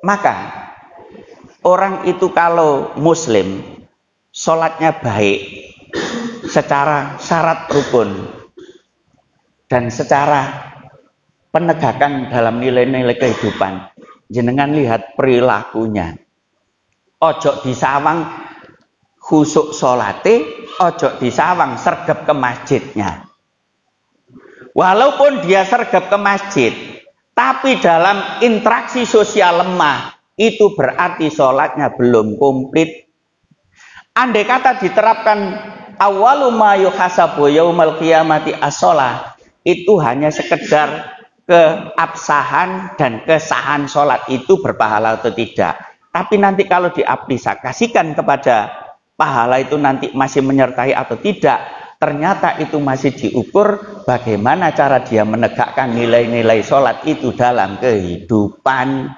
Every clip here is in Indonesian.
Maka orang itu kalau muslim, sholatnya baik secara syarat rukun dan secara penegakan dalam nilai-nilai kehidupan. Jenengan lihat perilakunya. Ojo disawang khusuk sholate, ojo disawang sergap ke masjidnya. Walaupun dia sergap ke masjid, tapi dalam interaksi sosial lemah, itu berarti sholatnya belum komplit. Andai kata diterapkan awalu ma yuhasabu yaumal qiyamati as-shalah, itu hanya sekedar keabsahan dan kesahan sholat itu berpahala atau tidak. Tapi nanti kalau diaplikasikan kepada pahala itu nanti masih menyertai atau tidak, ternyata itu masih diukur bagaimana cara dia menegakkan nilai-nilai sholat itu dalam kehidupan.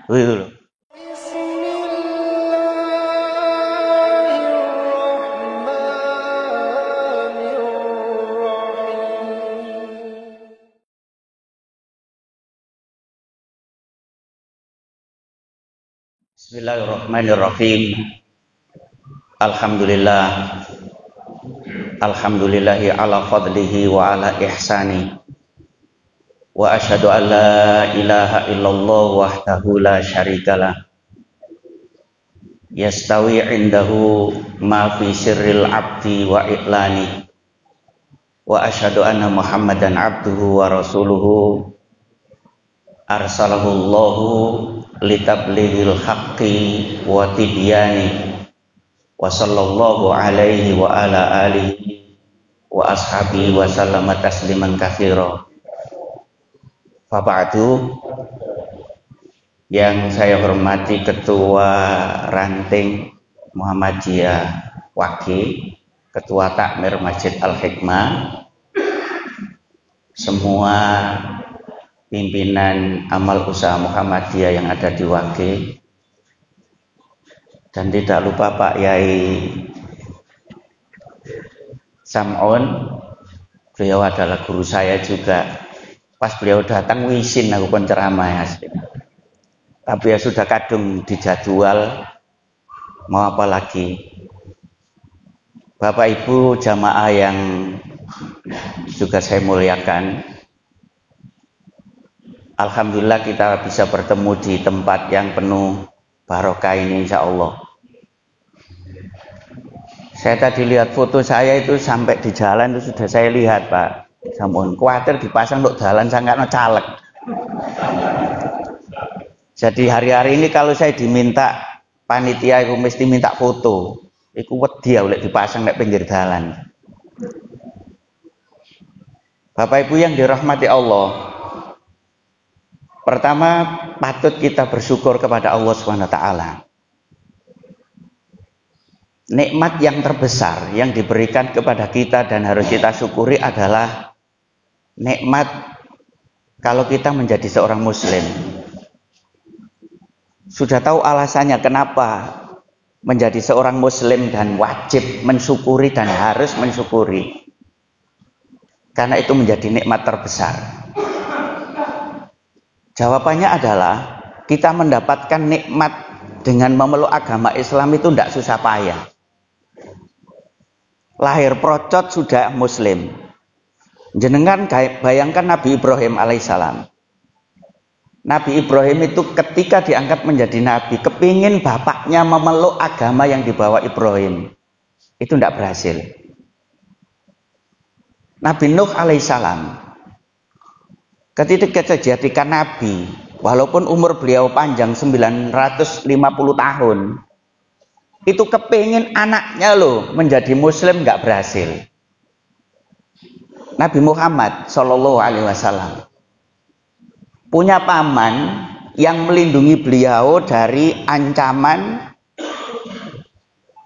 Bismillahirrahmanirrahim. Alhamdulillahi ala fadlihi wa ala ihsani. Wa asyhadu an la ilaha illallah wahdahu la syarikalah. Yastawi indahu ma fi sirril abdi wa i'lani. Wa asyhadu anna Muhammadan abduhu wa rasuluhu. Arsalahu Allahu litablighil haqqi wa tibyani. Wa sallallahu alaihi wa ala alihi wa ashabihi wa sallama tasliman katsira. Fa ba'du. Yang saya hormati Ketua Ranting Muhammadiyah Waki, Ketua Takmir Masjid Al-Hikmah, semua pimpinan amal usaha Muhammadiyah yang ada di Waki, dan tidak lupa Pak Yai Sam'un, beliau adalah guru saya juga. Pas beliau datang wisin aku penceramah ya, tapi ya sudah kadung dijadwal, mau apa lagi. Bapak Ibu jamaah yang juga saya muliakan, alhamdulillah kita bisa bertemu di tempat yang penuh barokah ini insya Allah. Saya tadi lihat foto saya itu sampai di jalan itu sudah saya lihat Pak Samun, khawatir dipasang untuk jalan sangat caleg. Jadi hari-hari ini kalau saya diminta panitia itu mesti minta foto, itu wedi oleh dipasang di pinggir jalan. Bapak Ibu yang dirahmati Allah, pertama patut kita bersyukur kepada Allah SWT. Nikmat yang terbesar yang diberikan kepada kita dan harus kita syukuri adalah nikmat kalau kita menjadi seorang muslim. Sudah tahu alasannya kenapa menjadi seorang muslim dan wajib mensyukuri dan harus mensyukuri. Karena itu menjadi nikmat terbesar. Jawabannya adalah kita mendapatkan nikmat dengan memeluk agama Islam itu tidak susah payah. Lahir procot sudah muslim. Jenengan bayangkan Nabi Ibrahim alaihissalam. Nabi Ibrahim itu ketika diangkat menjadi nabi, kepingin bapaknya memeluk agama yang dibawa Ibrahim. Itu tidak berhasil. Nabi Nuh alaihissalam ketika dijadikan nabi, walaupun umur beliau panjang 950 tahun, itu kepingin anaknya loh menjadi muslim, nggak berhasil. Nabi Muhammad Shallallahu Alaihi Wasallam punya paman yang melindungi beliau dari ancaman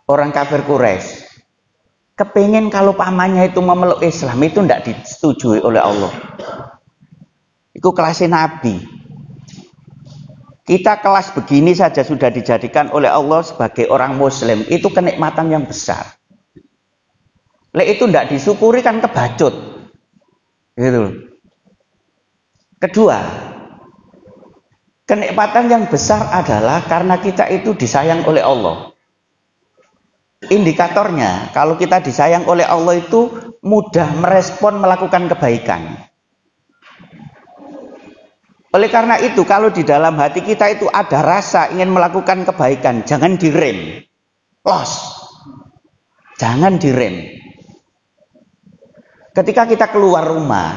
orang kafir Quraisy. Kepingin kalau pamannya itu memeluk Islam, itu tidak disetujui oleh Allah. Itu kelasnya Nabi. Kita kelas begini saja sudah dijadikan oleh Allah sebagai orang muslim, itu kenikmatan yang besar. Itu tidak disyukuri kan kebacut. Gitu. Kedua, Kenikmatan yang besar adalah karena kita itu disayang oleh Allah. Indikatornya, kalau kita disayang oleh Allah itu mudah merespon melakukan kebaikan. Oleh karena itu, kalau di dalam hati kita itu ada rasa ingin melakukan kebaikan, jangan direm. Los. Jangan direm. Ketika kita keluar rumah,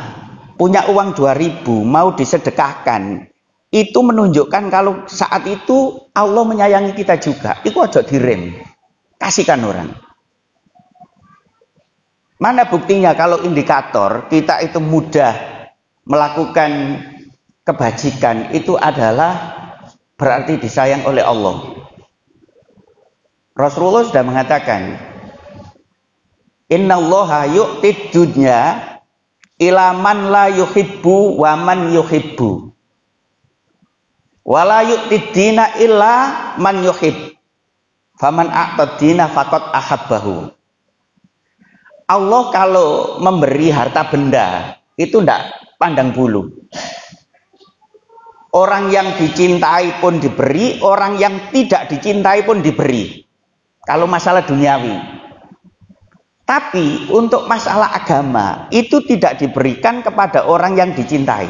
punya uang 2.000, mau disedekahkan, itu menunjukkan kalau saat itu Allah menyayangi kita juga. Itu aja direm. Kasihkan orang. Mana buktinya kalau indikator kita itu mudah melakukan kebajikan itu adalah berarti disayang oleh Allah. Rasulullah sudah mengatakan, Innallaha yu'tid dunya ila man la yuhibbu wa man yuhibbu. Wa la yu'tid dina illa man yuhib. Faman a'tad dina faqad ahabbahu. Allah kalau memberi harta benda itu ndak pandang bulu. Orang yang dicintai pun diberi, orang yang tidak dicintai pun diberi. Kalau masalah duniawi. Tapi untuk masalah agama itu tidak diberikan kepada orang yang dicintai.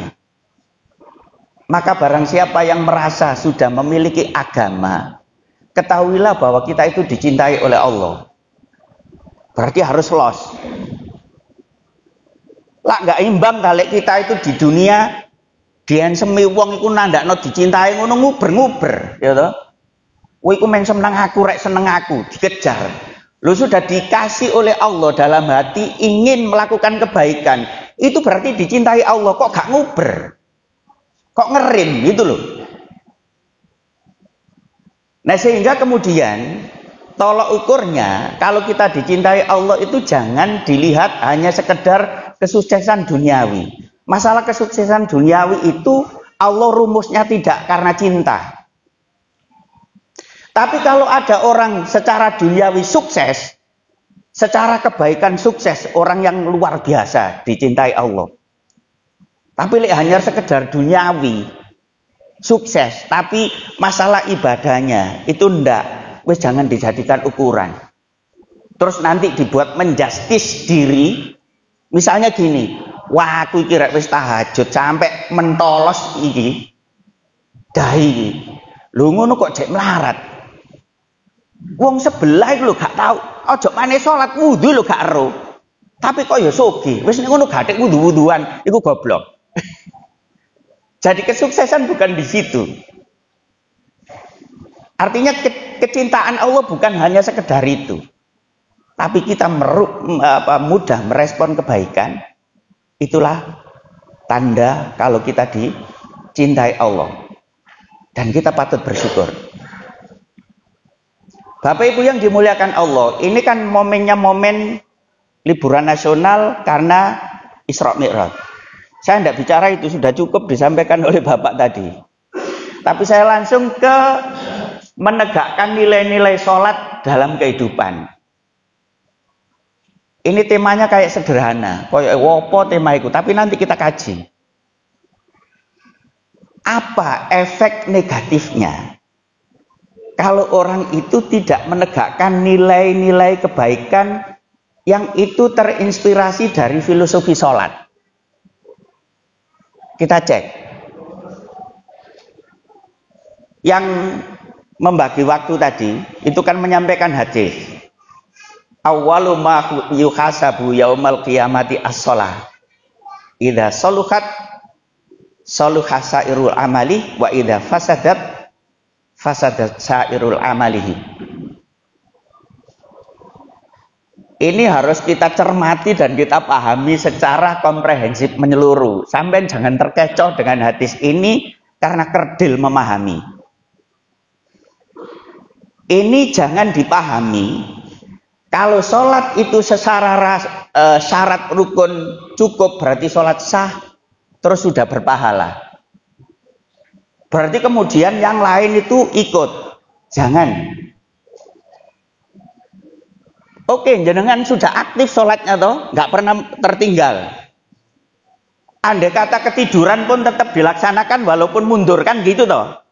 Maka barang siapa yang merasa sudah memiliki agama, ketahuilah bahwa kita itu dicintai oleh Allah. Berarti harus los. Lah nggak imbang kali kita itu di dunia dian semi wong iku nandakno dicintai ngono nguber-nguber, ya toh. Kowe iku men seneng aku, rek seneng aku, dikejar. Lu sudah dikasih oleh Allah dalam hati ingin melakukan kebaikan. Itu berarti dicintai Allah, kok gak nguber. Kok ngerim gitu loh. Nah sehingga kemudian tolok ukurnya kalau kita dicintai Allah itu jangan dilihat hanya sekedar kesuksesan duniawi. Masalah kesuksesan duniawi itu Allah rumusnya tidak karena cinta. Tapi kalau ada orang secara duniawi sukses, secara kebaikan sukses, orang yang luar biasa dicintai Allah. Tapi hanya sekedar duniawi sukses, tapi masalah ibadahnya itu ndak, wis jangan dijadikan ukuran. Terus nanti dibuat menjustis diri, misalnya gini, wah aku kira wis tahajud sampai mentolos iki, dahi, lu ngono kok cek melarat. Wong sebelah itu lo gak tahu, ojo maneh sholat wudu lo gak ero, tapi kok ya sogi, wis ngono gatek wudu-wuduan, iku goblok. Jadi kesuksesan bukan di situ. Artinya kecintaan Allah bukan hanya sekedar itu. Tapi kita mudah merespon kebaikan. Itulah tanda kalau kita dicintai Allah. Dan kita patut bersyukur. Bapak Ibu yang dimuliakan Allah, ini kan momennya momen liburan nasional karena Isra Mi'raj. Saya tidak bicara itu, sudah cukup disampaikan oleh Bapak tadi. Tapi saya langsung ke menegakkan nilai-nilai sholat dalam kehidupan. Ini temanya kayak sederhana, kayak wopo tema itu, tapi nanti kita kaji. Apa efek negatifnya kalau orang itu tidak menegakkan nilai-nilai kebaikan yang itu terinspirasi dari filosofi sholat? Kita cek. Yang membagi waktu tadi itu kan menyampaikan hadis. Awwalu ma yuhasabu yaumal qiyamati as-shalah. Idza saluhat saluha sairul amali wa idza fasadat fasadat sairul amalihi. Ini harus kita cermati dan kita pahami secara komprehensif menyeluruh. Sampai jangan terkecoh dengan hadis ini karena kerdil memahami. Ini jangan dipahami kalau sholat itu secara syarat rukun cukup berarti sholat sah terus sudah berpahala. Berarti kemudian yang lain itu ikut. Jangan. Oke, jenengan sudah aktif sholatnya toh, nggak pernah tertinggal. Andai kata ketiduran pun tetap dilaksanakan walaupun mundur, kan gitu toh.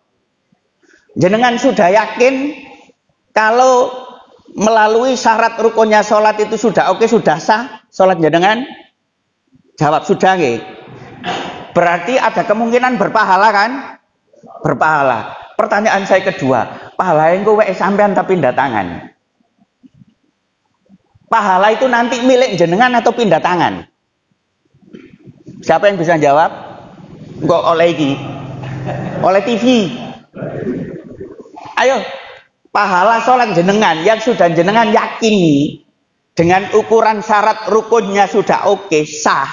Jenengan sudah yakin kalau melalui syarat rukunnya sholat itu sudah oke, sudah sah sholat jenengan? Jawab sudah nggih. Berarti ada kemungkinan berpahala kan? Berpahala. Pertanyaan saya kedua, pahala yang kowe sampean tapi pindah tangan. Pahala itu nanti milik jenengan atau pindah tangan? Siapa yang bisa jawab? Kok oleh iki? Oleh TV. Ayo, pahala sholat jenengan yang sudah jenengan yakini dengan ukuran syarat rukunnya sudah oke, sah,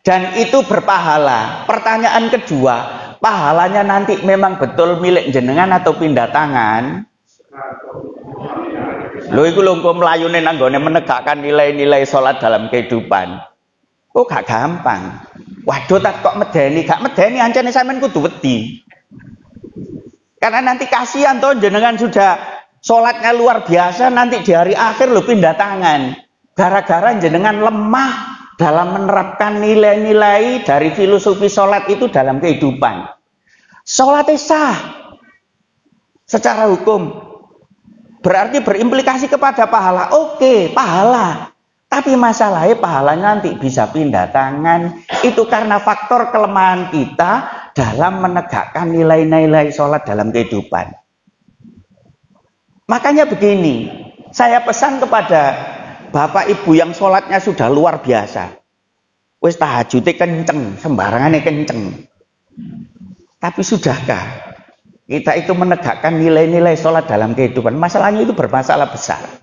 dan itu berpahala. Pertanyaan kedua, pahalanya nanti memang betul milik jenengan atau pindah tangan? Lho iku lho kok mlayune nanggone menegakkan nilai-nilai sholat dalam kehidupan. Oh gak gampang. Waduh tak kok medeni, gak medeni ancane sampean kudu wedi. Karena nanti kasihan toh jenengan sudah sholatnya luar biasa, nanti di hari akhir lo pindah tangan. Gara-gara jenengan lemah dalam menerapkan nilai-nilai dari filosofi sholat itu dalam kehidupan. Sholatnya sah secara hukum, berarti berimplikasi kepada pahala. Oke, pahala. Tapi masalahnya pahala nanti bisa pindah tangan. Itu karena faktor kelemahan kita dalam menegakkan nilai-nilai sholat dalam kehidupan. Makanya begini, saya pesan kepada bapak ibu yang sholatnya sudah luar biasa. Wis tahajudnya kenceng, sembarangannya kenceng. Tapi sudahkah kita itu menegakkan nilai-nilai sholat dalam kehidupan? Masalahnya itu bermasalah besar.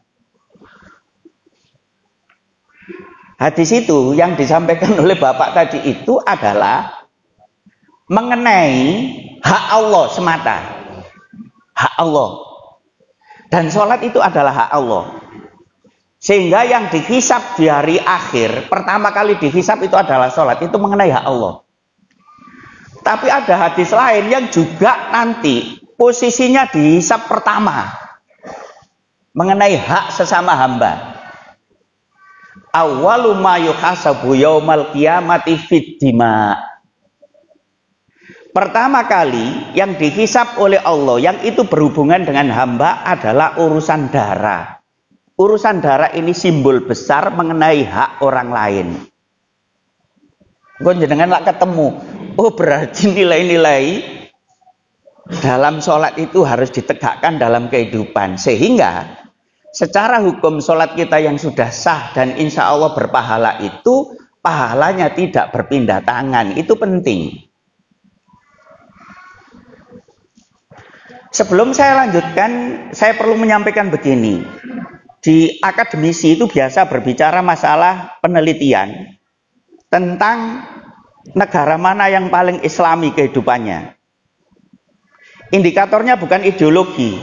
Hadis itu yang disampaikan oleh bapak tadi itu adalah mengenai hak Allah semata. Hak Allah. Dan sholat itu adalah hak Allah. Sehingga yang dihisab di hari akhir, pertama kali dihisab itu adalah sholat. Itu mengenai hak Allah. Tapi ada hadis lain yang juga nanti posisinya dihisab pertama. Mengenai hak sesama hamba. Awwalu ma yuhasabu yaumal qiyamati fid dima. Pertama kali yang dihisab oleh Allah yang itu berhubungan dengan hamba adalah urusan darah. Urusan darah ini simbol besar mengenai hak orang lain. Kok jenengan lak ketemu, oh berarti nilai-nilai dalam sholat itu harus ditegakkan dalam kehidupan. Sehingga secara hukum sholat kita yang sudah sah dan insya Allah berpahala itu, pahalanya tidak berpindah tangan. Itu penting. Sebelum saya lanjutkan, saya perlu menyampaikan begini. Di akademisi itu biasa berbicara masalah penelitian tentang negara mana yang paling islami kehidupannya. Indikatornya bukan ideologi,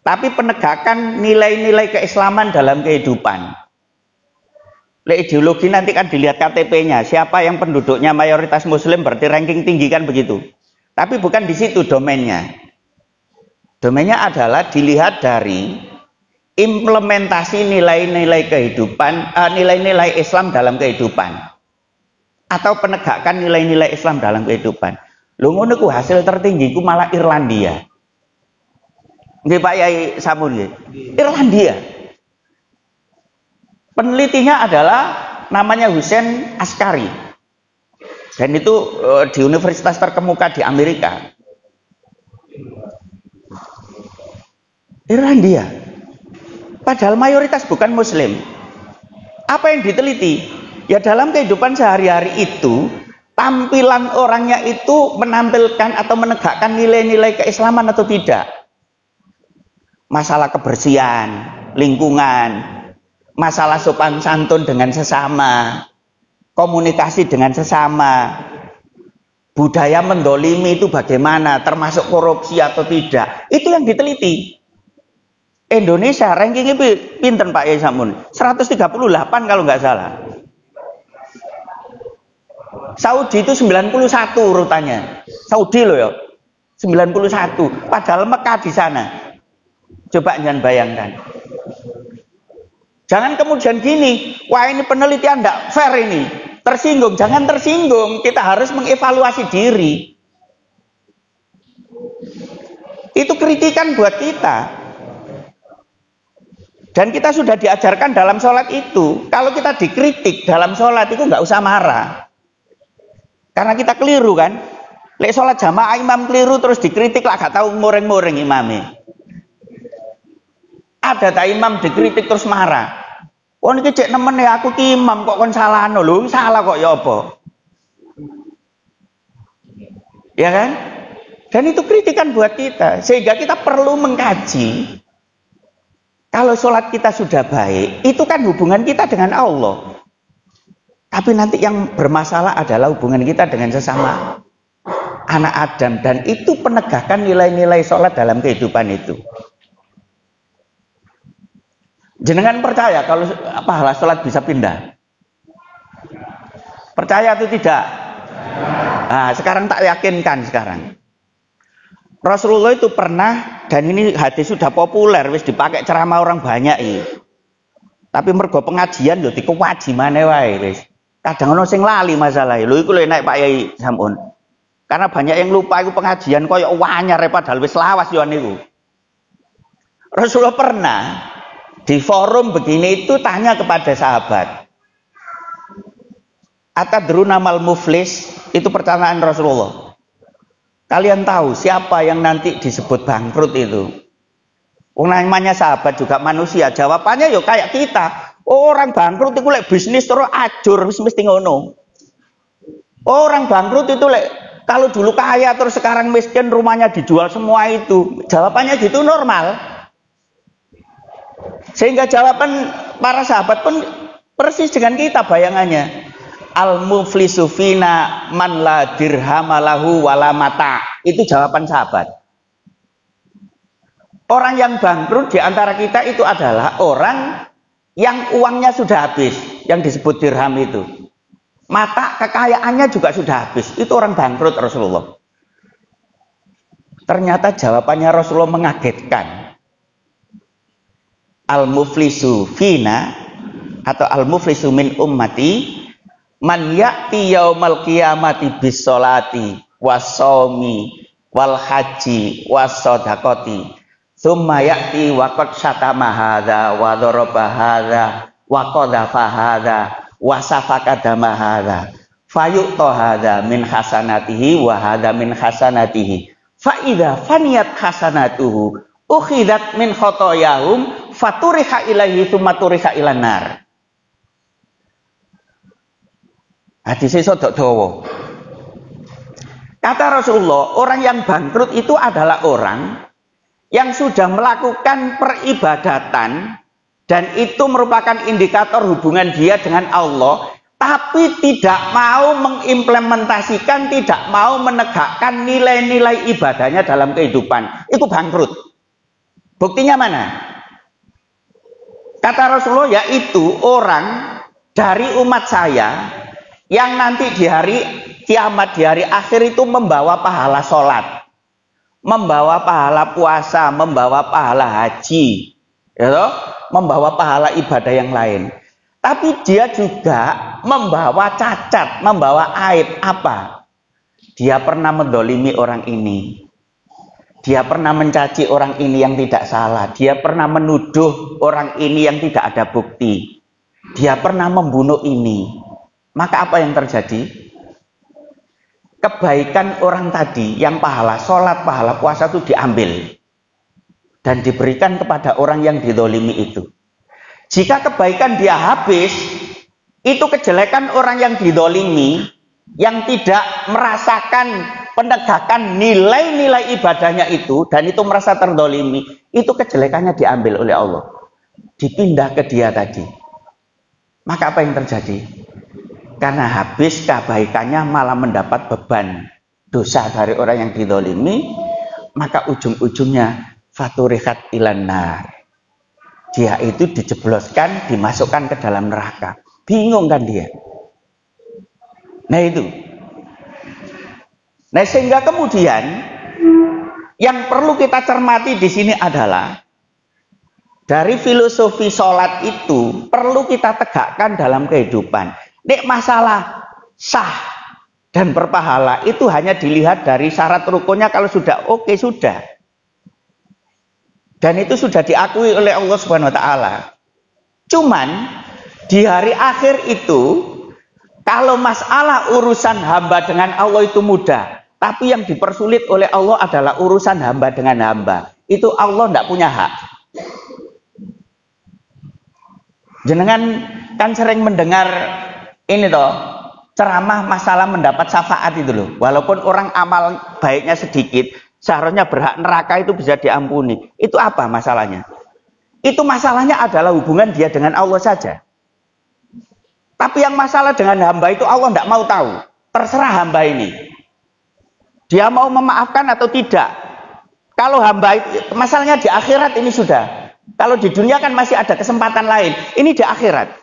tapi penegakan nilai-nilai keislaman dalam kehidupan. Ideologi nanti kan dilihat KTP-nya, siapa yang penduduknya mayoritas muslim berarti ranking tinggi kan begitu. Tapi bukan di situ domainnya. Domainnya adalah dilihat dari implementasi nilai-nilai kehidupan, nilai-nilai Islam dalam kehidupan. Atau penegakan nilai-nilai Islam dalam kehidupan. Lho ngono ku hasil tertinggi ku malah Irlandia. Nggih Pak Yai Samun nggih. Irlandia. Penelitinya adalah namanya Hussein Askari. Dan itu di universitas terkemuka di Amerika. Irlandia. Padahal mayoritas bukan muslim. Apa yang diteliti? Ya dalam kehidupan sehari-hari itu, tampilan orangnya itu menampilkan atau menegakkan nilai-nilai keislaman atau tidak. Masalah kebersihan, lingkungan, masalah sopan santun dengan sesama, komunikasi dengan sesama, budaya mendolimi itu bagaimana, termasuk korupsi atau tidak. Itu yang diteliti. Indonesia rankingnya pinten Pak Yai Samun? 138 kalau nggak salah. Saudi itu 91 urutannya. Saudi loh ya. 91. Padahal Mekah di sana. Coba jangan bayangkan. Jangan kemudian gini, wah ini penelitian enggak fair ini. tersinggung. Jangan tersinggung, kita harus mengevaluasi diri. Itu kritikan buat kita. Dan kita sudah diajarkan dalam sholat itu, kalau kita dikritik dalam sholat itu nggak usah marah. Karena kita keliru kan. Lek sholat jamaah imam keliru terus dikritik lah gak tahu muring-muring imamnya. Ada tak imam dikritik terus marah. Oh niki cek nemen ya aku ki imam kok kon salahno lho, salah kok ya apa? Ya kan? Dan itu kritikan buat kita, sehingga kita perlu mengkaji. Kalau sholat kita sudah baik, itu kan hubungan kita dengan Allah. Tapi nanti yang bermasalah adalah hubungan kita dengan sesama anak Adam. Dan itu penegakan nilai-nilai sholat dalam kehidupan itu. Jenengan percaya kalau pahala sholat bisa pindah? Percaya atau tidak? Nah, sekarang tak yakinkan sekarang. Rasulullah itu pernah, dan ini hadis sudah populer, wis dipakai ceramah orang banyak ini. Tapi mergo pengajian yo dikewajibane wae wis. Kadang ono sing lali masalah. Lho iku lho naik Pak Yai Samun. Karena banyak yang lupa iku pengajian koyo wanyar padahal wis lawas yo niku. Rasulullah pernah di forum begini itu tanya kepada sahabat. Atadruna mal muflis? Itu pertanyaan Rasulullah. Kalian tahu siapa yang nanti disebut bangkrut itu? Namanya sahabat juga manusia. Jawabannya yo kayak kita. Orang bangkrut itu lek bisnis terus ajur mesti ngono. Orang bangkrut itu lek kalau dulu kaya terus sekarang miskin rumahnya dijual semua itu. Jawabannya gitu normal. Sehingga jawaban para sahabat pun persis dengan kita bayangannya. Al-muflisu fina man la dirhamalahu wala mata. Itu jawaban sahabat. Orang yang bangkrut di antara kita itu adalah orang yang uangnya sudah habis, yang disebut dirham itu. Mata kekayaannya juga sudah habis. Itu orang bangkrut Rasulullah. Ternyata jawabannya Rasulullah mengagetkan. Al-muflisu fina atau al-muflisu min ummati man ya'ti yaumal qiyamati bis sholati was-shaumi wal haji was-shadaqati tsumma ya'ti wa qad syatama hadza wa daraba hadza wa qadhafa hadza wa safaka dama hadza fayu'ta hadza min hasanatihi wa hadza min hasanatihi fa idza faniyat hasanatuhu ukhidat min khotoyahum faturiha ilaihi tsumma turiha ilan nar. Hadisnya sodok dawa. Kata Rasulullah, orang yang bangkrut itu adalah orang yang sudah melakukan peribadatan dan itu merupakan indikator hubungan dia dengan Allah, tapi tidak mau mengimplementasikan, tidak mau menegakkan nilai-nilai ibadahnya dalam kehidupan. Itu bangkrut. Buktinya mana? Kata Rasulullah, yaitu orang dari umat saya yang nanti di hari kiamat, di hari akhir itu membawa pahala sholat, membawa pahala puasa, membawa pahala haji, ya toh? Membawa pahala ibadah yang lain. Tapi dia juga membawa cacat, membawa aib. Apa? Dia pernah mendolimi orang ini. Dia pernah mencaci orang ini yang tidak salah. Dia pernah menuduh orang ini yang tidak ada bukti. Dia pernah membunuh ini. Maka apa yang terjadi? Kebaikan orang tadi yang pahala sholat, pahala puasa itu diambil dan diberikan kepada orang yang dizalimi itu. Jika kebaikan dia habis, itu kejelekan orang yang dizalimi, yang tidak merasakan penegakan nilai-nilai ibadahnya itu, dan itu merasa terzalimi, itu kejelekannya diambil oleh Allah, dipindah ke dia tadi. Maka apa yang terjadi? Karena habis kebaikannya malah mendapat beban dosa dari orang yang dizalimi, maka ujung-ujungnya faturihat ilan nar. Dia itu dijebloskan, dimasukkan ke dalam neraka. Bingung kan dia? Nah itu. Nah sehingga kemudian yang perlu kita cermati di sini adalah dari filosofi sholat itu perlu kita tegakkan dalam kehidupan. Nek masalah sah dan berpahala itu hanya dilihat dari syarat rukunnya, kalau sudah oke, sudah. Dan itu sudah diakui oleh Allah Subhanahu wa taala. Cuman di hari akhir itu, kalau masalah urusan hamba dengan Allah itu mudah, tapi yang dipersulit oleh Allah adalah urusan hamba dengan hamba. Itu Allah tidak punya hak. Jenengan kan sering mendengar ini toh, ceramah masalah mendapat syafaat itu loh. Walaupun orang amal baiknya sedikit, seharusnya berhak neraka itu bisa diampuni. Itu apa masalahnya? Itu masalahnya adalah hubungan dia dengan Allah saja. Tapi yang masalah dengan hamba itu Allah tidak mau tahu. Terserah hamba ini. Dia mau memaafkan atau tidak. Kalau hamba itu, masalahnya di akhirat ini sudah. Kalau di dunia kan masih ada kesempatan lain. Ini di akhirat.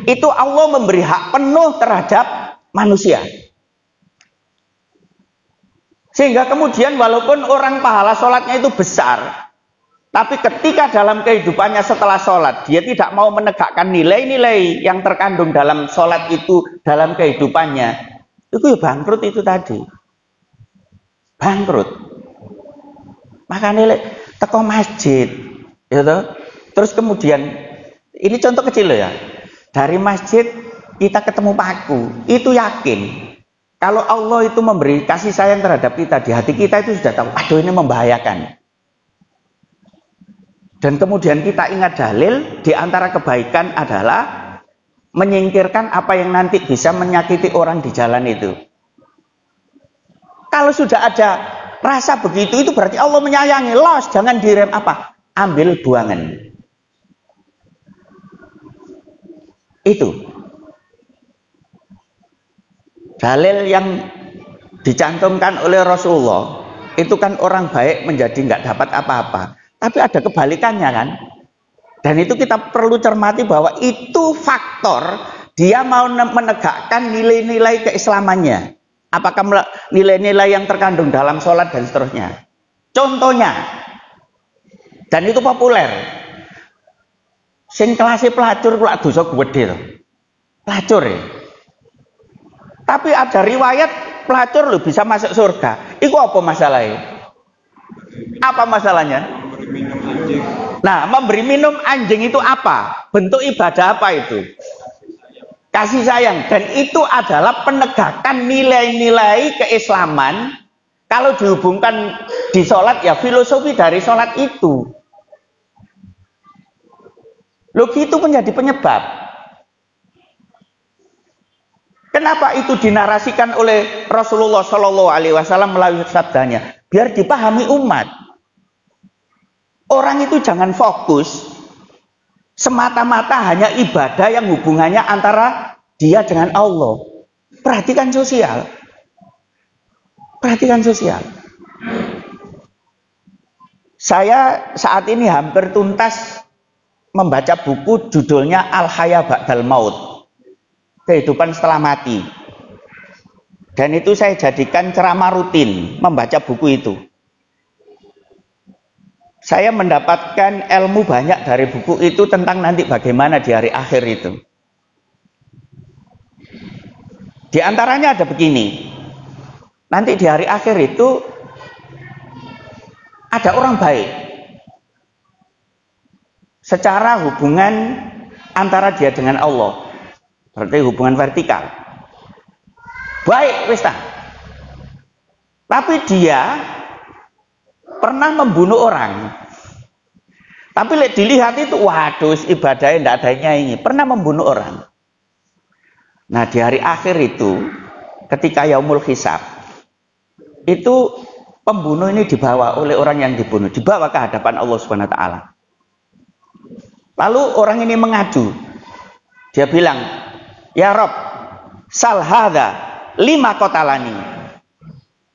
Itu Allah memberi hak penuh terhadap manusia. Sehingga kemudian walaupun orang pahala sholatnya itu besar, tapi ketika dalam kehidupannya setelah sholat, dia tidak mau menegakkan nilai-nilai yang terkandung dalam sholat itu dalam kehidupannya, itu ya bangkrut itu tadi. Bangkrut. Maka nilai teko masjid, gitu. Terus kemudian, ini contoh kecil loh ya. Dari masjid kita ketemu paku, itu yakin. Kalau Allah itu memberi kasih sayang terhadap kita, di hati kita itu sudah tahu, aduh ini membahayakan. Dan kemudian kita ingat dalil, di antara kebaikan adalah menyingkirkan apa yang nanti bisa menyakiti orang di jalan itu. Kalau sudah ada rasa begitu, itu berarti Allah menyayangi. Los, jangan direm apa? Ambil buangan. Itu. Dalil yang dicantumkan oleh Rasulullah, itu kan orang baik menjadi nggak dapat apa-apa. Tapi ada kebalikannya kan. Dan itu kita perlu cermati bahwa itu faktor dia mau menegakkan nilai-nilai keislamannya. Apakah nilai-nilai yang terkandung dalam sholat dan seterusnya. Contohnya, dan itu populer. Sing kelasnya pelacur pula dosa gede loh. Pelacur ya. Tapi ada riwayat pelacur loh bisa masuk surga. Itu apa masalahnya? Apa masalahnya? Nah, memberi minum anjing itu apa? Bentuk ibadah apa itu? Kasih sayang. Dan itu adalah penegakan nilai-nilai keislaman. Kalau dihubungkan di sholat, ya filosofi dari sholat itu. Loh, itu menjadi penyebab. Kenapa itu dinarasikan oleh Rasulullah Shallallahu Alaihi Wasallam melalui sabdanya? Biar dipahami umat. Orang itu jangan fokus semata-mata hanya ibadah yang hubungannya antara dia dengan Allah. Perhatikan sosial. Perhatikan sosial. Saya saat ini hampir tuntas membaca buku judulnya Al-Haya Ba'dal Maut. Kehidupan setelah mati. Dan itu saya jadikan ceramah rutin membaca buku itu. Saya mendapatkan ilmu banyak dari buku itu tentang nanti bagaimana di hari akhir itu. Di antaranya ada begini. Nanti di hari akhir itu ada orang baik. Secara hubungan antara dia dengan Allah. Berarti hubungan vertikal. Baik, wis ta. Tapi dia pernah membunuh orang. Tapi dilihat itu, waduh, ibadahnya tidak adanya ini. Pernah membunuh orang. Nah, di hari akhir itu, ketika yaumul hisab, itu pembunuh ini dibawa oleh orang yang dibunuh, dibawa ke hadapan Allah Subhanahu wa taala. Lalu orang ini mengadu. Dia bilang, "Ya Rob, sal hadza lima qatalani."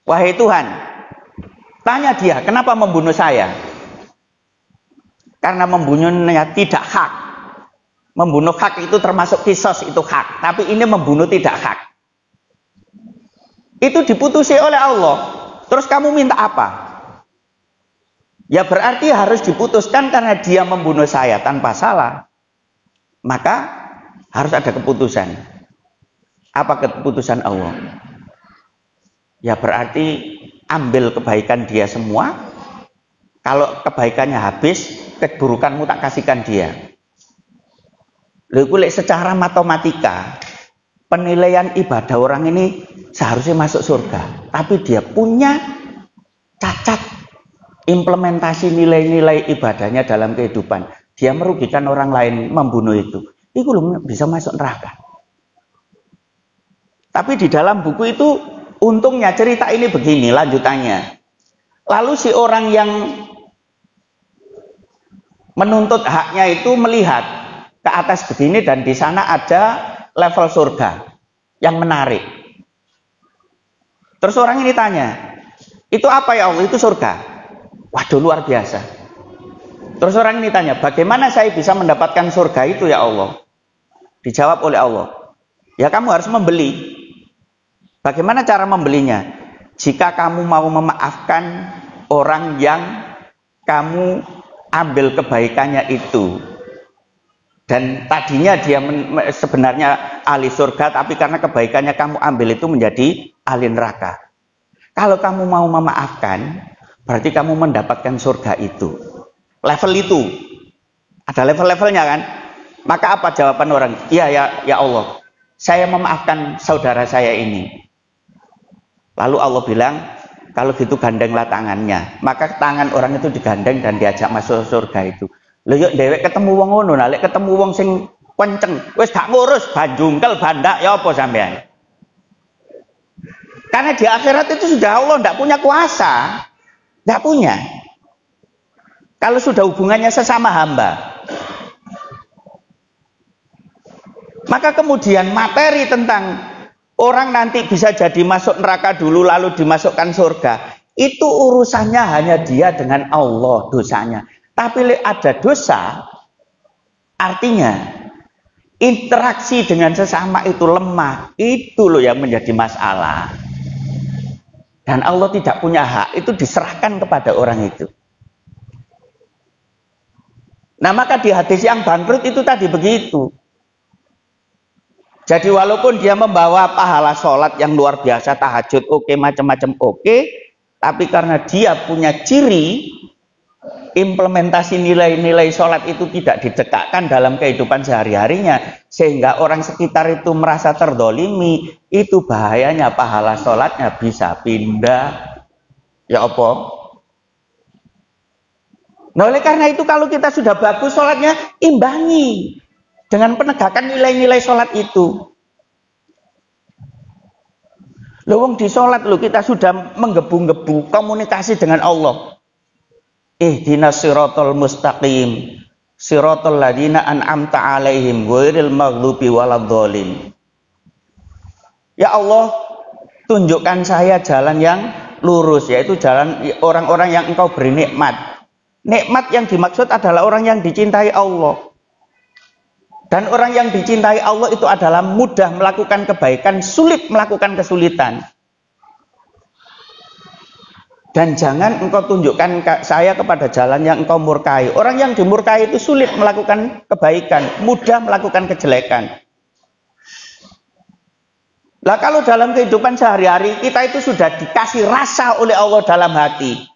Wahai Tuhan, tanya dia, kenapa membunuh saya? Karena membunuhnya tidak hak. Membunuh hak itu termasuk kisos, itu hak. Tapi ini membunuh tidak hak. Itu diputusi oleh Allah. Terus kamu minta apa? Ya berarti harus diputuskan karena dia membunuh saya tanpa salah. Maka harus ada keputusan. Apa keputusan Allah? Ya berarti ambil kebaikan dia semua. Kalau kebaikannya habis, keburukanmu tak kasihkan dia. Lalu secara matematika, penilaian ibadah orang ini seharusnya masuk surga. Tapi dia punya cacat implementasi nilai-nilai ibadahnya dalam kehidupan. Dia merugikan orang lain, membunuh itu. Itu belum bisa masuk neraka. Tapi di dalam buku itu, untungnya cerita ini begini lanjutannya. Lalu si orang yang menuntut haknya itu melihat ke atas begini dan di sana ada level surga yang menarik. Terus orang ini tanya, itu apa ya Allah? Itu surga. Waduh, luar biasa. Terus orang ini tanya, bagaimana saya bisa mendapatkan surga itu ya Allah? Dijawab oleh Allah, ya kamu harus membeli. Bagaimana cara membelinya? Jika kamu mau memaafkan orang yang kamu ambil kebaikannya itu, dan tadinya dia sebenarnya ahli surga, tapi karena kebaikannya kamu ambil itu menjadi ahli neraka. Kalau kamu mau memaafkan, berarti kamu mendapatkan surga itu. Level itu. Ada level-levelnya kan? Maka apa jawaban orang? Iya ya Allah, saya memaafkan saudara saya ini. Lalu Allah bilang, kalau gitu gandenglah tangannya. Maka tangan orang itu digandeng dan diajak masuk surga itu. Lho yuk dewek ketemu wong ngono, nek ketemu wong sing kenceng, wis gak ngurus banjungkel bandak ya apa sampean. Karena di akhirat itu sudah Allah tidak punya kuasa. Tidak punya. Kalau sudah hubungannya sesama hamba. Maka kemudian materi tentang orang nanti bisa jadi masuk neraka dulu lalu dimasukkan surga, itu urusannya hanya dia dengan Allah dosanya. Tapi ada dosa, artinya interaksi dengan sesama itu lemah. Itu loh yang menjadi masalah. Dan Allah tidak punya hak, itu diserahkan kepada orang itu. Nah maka di hadis yang bangkrut itu tadi begitu. Jadi walaupun dia membawa pahala sholat yang luar biasa, tahajud oke, macam-macam oke, tapi karena dia punya ciri implementasi nilai-nilai sholat itu tidak didekatkan dalam kehidupan sehari-harinya, sehingga orang sekitar itu merasa terdolimi, itu bahayanya pahala sholatnya bisa pindah. Ya apa? Nah oleh karena itu kalau kita sudah bagus sholatnya, imbangi dengan penegakan nilai-nilai sholat itu. Loh wong di sholat loh kita sudah menggebu-gebu komunikasi dengan Allah. Ihdinas siratal mustaqim, siratal ladzina an'amta 'alaihim ghairil maghdubi waladhdallin. Ya Allah, tunjukkan saya jalan yang lurus, yaitu jalan orang-orang yang Engkau beri nikmat. Nikmat yang dimaksud adalah orang yang dicintai Allah. Dan orang yang dicintai Allah itu adalah mudah melakukan kebaikan, sulit melakukan kesulitan. Dan jangan engkau tunjukkan saya kepada jalan yang engkau murkai. Orang yang dimurkai itu sulit melakukan kebaikan, mudah melakukan kejelekan. Lah kalau dalam kehidupan sehari-hari kita itu sudah dikasih rasa oleh Allah dalam hati.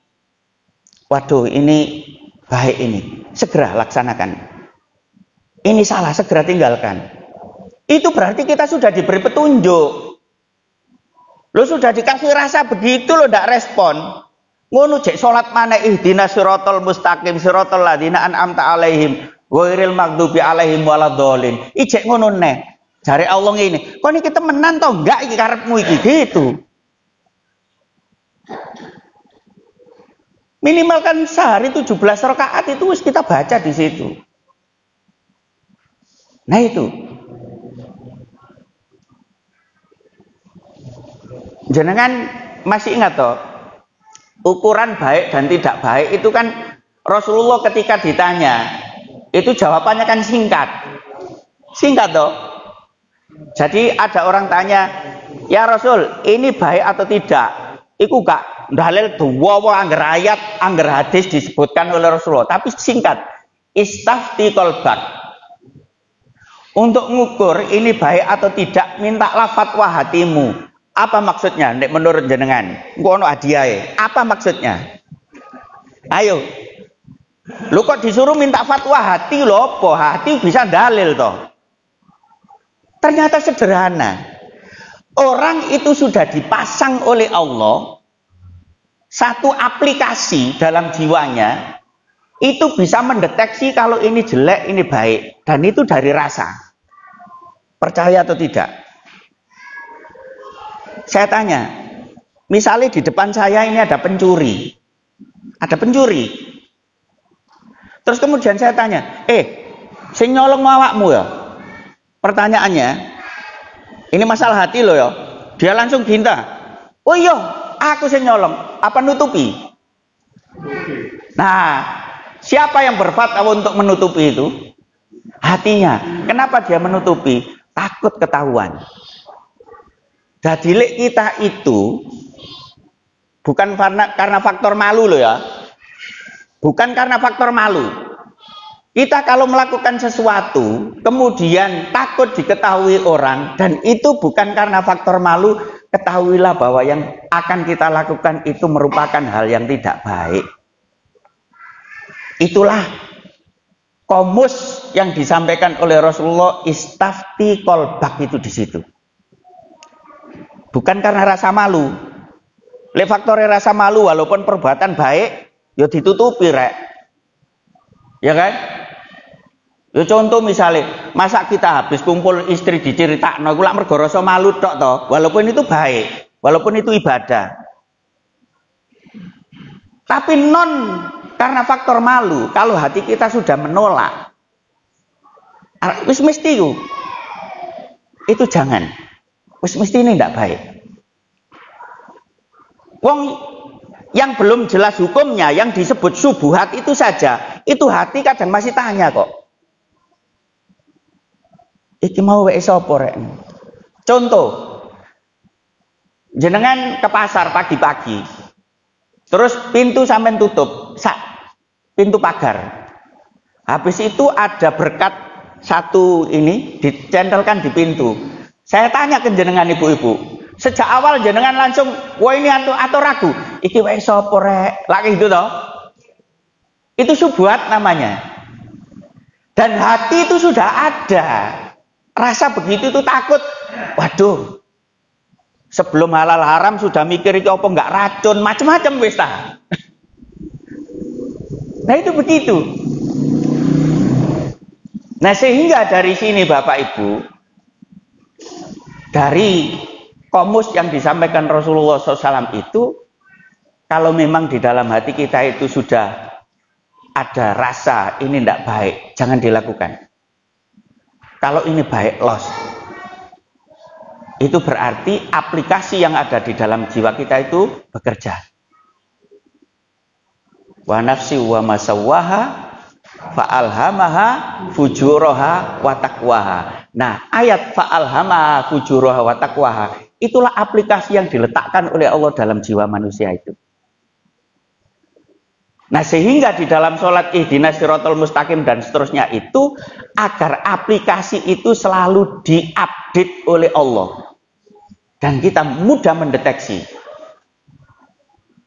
Waduh ini baik ini, segera laksanakan. Ini salah, segera tinggalkan. Itu berarti kita sudah diberi petunjuk. Lo sudah dikasih rasa begitu lo ndak respon. Ngono cek salat mana ihdinas siratal mustaqim siratal ladzina an'amta 'alaihim ghairil maghdubi 'alaihim waladhdallin. Ijek ngono neh. Jare Allah ngene, kok niki temenan to enggak iki karepmu iki gitu. Minimal kan sehari 17 rakaat itu wis kita baca di situ. Nah itu. Jenengan masih ingat toh? Ukuran baik dan tidak baik itu kan Rasulullah ketika ditanya itu jawabannya kan singkat. Singkat toh. Jadi ada orang tanya, ya Rasul ini baik atau tidak? Iku gak dalil dawa angger ayat angger hadis disebutkan oleh Rasulullah, tapi singkat. Istafti qalbak. Untuk ngukur ini baik atau tidak, mintalah fatwa hatimu. Apa maksudnya? Nek menurut jenengan, ngono hadiah. Apa maksudnya? Ayo. Lu kok disuruh minta fatwa hati lho apa? Hati bisa dalil toh. Ternyata sederhana. Orang itu sudah dipasang oleh Allah satu aplikasi dalam jiwanya, itu bisa mendeteksi kalau ini jelek, ini baik. Dan itu dari rasa. Percaya atau tidak? Saya tanya, misalnya di depan saya ini ada pencuri. Ada pencuri. Terus kemudian saya tanya, sing nyolong awakmu ya? Pertanyaannya, ini masalah hati loh ya. Dia langsung ginta. Oh iya, aku sing nyolong. Apa nutupi? Nah, siapa yang berfatwa untuk menutupi itu? Hatinya. Kenapa dia menutupi? Takut ketahuan. Jadi kita itu bukan karena faktor malu loh ya. Bukan karena faktor malu. Kita kalau melakukan sesuatu, kemudian takut diketahui orang, dan itu bukan karena faktor malu, ketahuilah bahwa yang akan kita lakukan itu merupakan hal yang tidak baik. Itulah komus yang disampaikan oleh Rasulullah, istafti kolbak itu di situ. Bukan karena rasa malu. Le faktor rasa malu, walaupun perbuatan baik, ya ditutupi rek. Ya kan? Ya contoh misalnya, masa kita habis kumpul istri diceritakno iku lak mergo rasa malu tok to, walaupun itu baik, walaupun itu ibadah. Tapi non karena faktor malu, kalau hati kita sudah menolak, wis mesti itu jangan. Wis mesti ini tidak baik. Wong yang belum jelas hukumnya, yang disebut subuhat itu saja, itu hati kadang masih tanya kok. Iki mau wae sapa rek? Contoh, jenengan ke pasar pagi-pagi, terus pintu sampean tutup, pintu pagar. Habis itu ada berkat satu ini dicentelkan di pintu. Saya tanya ke jenengan ibu-ibu, sejak awal jenengan langsung, wah ini atau ragu, iki wae sapa rek? Lagi itu toh. Itu subuhat namanya. Dan hati itu sudah ada. Rasa begitu itu takut. Waduh. Sebelum halal haram sudah mikir iki apa enggak racun, macam-macam wis ta. Nah itu begitu. Nah sehingga dari sini Bapak Ibu, dari komus yang disampaikan Rasulullah SAW itu, kalau memang di dalam hati kita itu sudah ada rasa ini tidak baik, jangan dilakukan. Kalau ini baik, los. Itu berarti aplikasi yang ada di dalam jiwa kita itu bekerja. Wa nafsi wa masawwaha fa'alhamaha fujuraha wa taqwaha. Nah, ayat fa'alhamaha fujuraha wa taqwaha, itulah aplikasi yang diletakkan oleh Allah dalam jiwa manusia itu. Nah, sehingga di dalam sholat ihdinas siratal mustaqim dan seterusnya itu, agar aplikasi itu selalu diupdate oleh Allah. Dan kita mudah mendeteksi.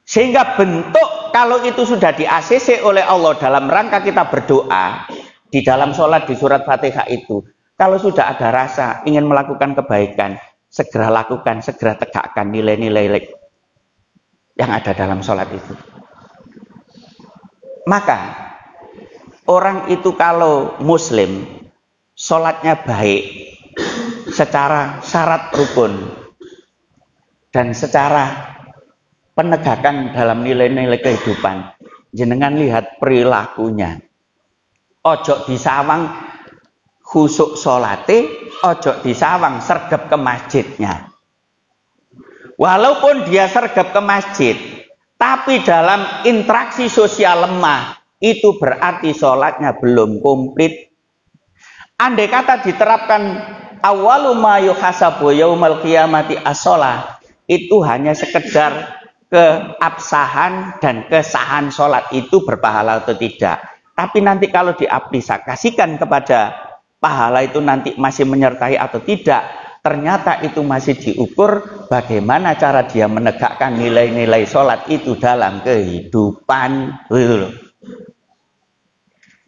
Sehingga bentuk kalau itu sudah di-ACC oleh Allah dalam rangka kita berdoa, di dalam sholat di surat Fatihah itu, kalau sudah ada rasa ingin melakukan kebaikan, segera lakukan, segera tegakkan nilai-nilai yang ada dalam sholat itu. Maka orang itu kalau muslim, sholatnya baik secara syarat rukun dan secara penegakan dalam nilai-nilai kehidupan. Jenengan lihat perilakunya. Ojo disawang khusuk sholate, ojo disawang sergap ke masjidnya. Walaupun dia sergap ke masjid, tapi dalam interaksi sosial lemah, itu berarti sholatnya belum komplit. Andai kata diterapkan awwalu ma yuhasabu yaumal qiyamati as-shalah, itu hanya sekedar keabsahan dan kesahan sholat itu berpahala atau tidak. Tapi nanti kalau diaplikasikan kepada pahala itu nanti masih menyertai atau tidak, ternyata itu masih diukur bagaimana cara dia menegakkan nilai-nilai sholat itu dalam kehidupan.